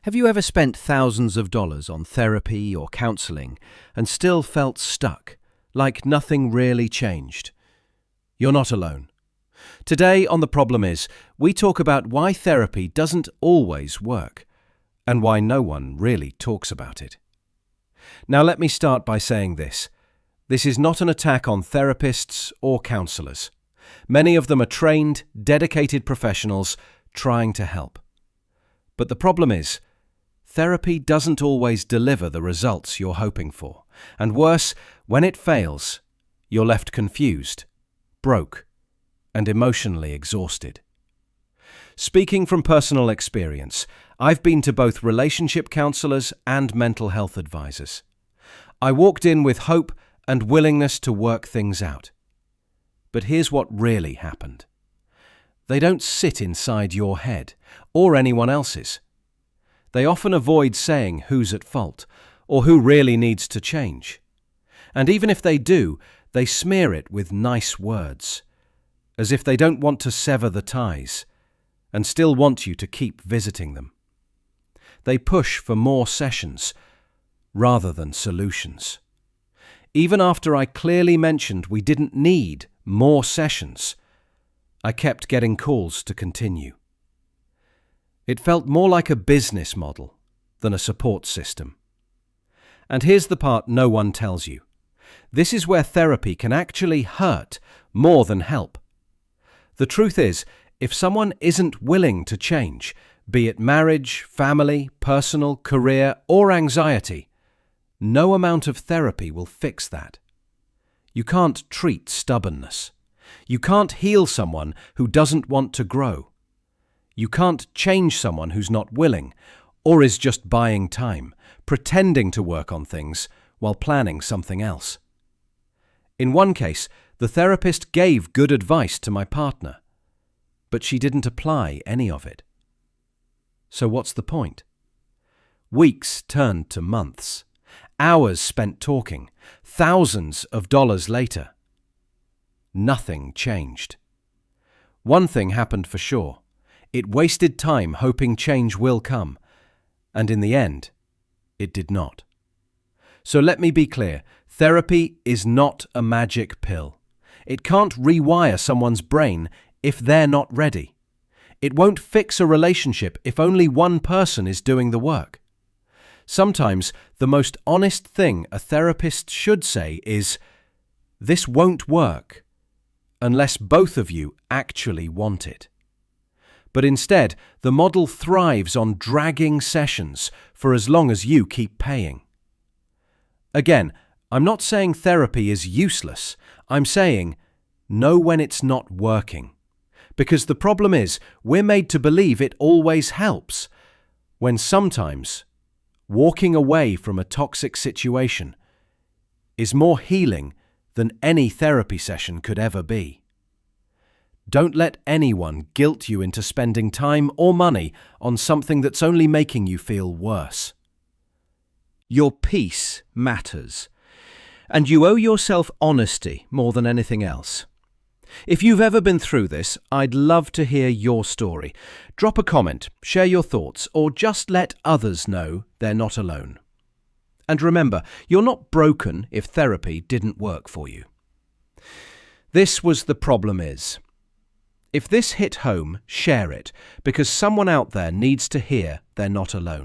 Have you ever spent thousands of dollars on therapy or counseling and still felt stuck, like nothing really changed? You're not alone. Today on The Problem Is, we talk about why therapy doesn't always work and why no one really talks about it. Now let me start by saying this. This is not an attack on therapists or counselors. Many of them are trained, dedicated professionals trying to help. But the problem is, therapy doesn't always deliver the results you're hoping for. And worse, when it fails, you're left confused, broke, and emotionally exhausted. Speaking from personal experience, I've been to both relationship counselors and mental health advisors. I walked in with hope and willingness to work things out. But here's what really happened. They don't sit inside your head or anyone else's. They often avoid saying who's at fault or who really needs to change. And even if they do, they smear it with nice words, as if they don't want to sever the ties and still want you to keep visiting them. They push for more sessions rather than solutions. Even after I clearly mentioned we didn't need more sessions, I kept getting calls to continue. It felt more like a business model than a support system. And here's the part no one tells you. This is where therapy can actually hurt more than help. The truth is, if someone isn't willing to change, be it marriage, family, personal, career, or anxiety, no amount of therapy will fix that. You can't treat stubbornness. You can't heal someone who doesn't want to grow. You can't change someone who's not willing, or is just buying time, pretending to work on things while planning something else. In one case, the therapist gave good advice to my partner, but she didn't apply any of it. So what's the point? Weeks turned to months. Hours spent talking, thousands of dollars later. Nothing changed. One thing happened for sure. It wasted time hoping change will come, and in the end, it did not. So let me be clear, therapy is not a magic pill. It can't rewire someone's brain if they're not ready. It won't fix a relationship if only one person is doing the work. Sometimes the most honest thing a therapist should say is, "This won't work unless both of you actually want it." But instead, the model thrives on dragging sessions for as long as you keep paying. Again, I'm not saying therapy is useless. I'm saying know when it's not working. Because the problem is, we're made to believe it always helps, when sometimes walking away from a toxic situation is more healing than any therapy session could ever be. Don't let anyone guilt you into spending time or money on something that's only making you feel worse. Your peace matters, and you owe yourself honesty more than anything else. If you've ever been through this, I'd love to hear your story. Drop a comment, share your thoughts, or just let others know they're not alone. And remember, you're not broken if therapy didn't work for you. This was The Problem Is. If this hit home, share it, because someone out there needs to hear they're not alone.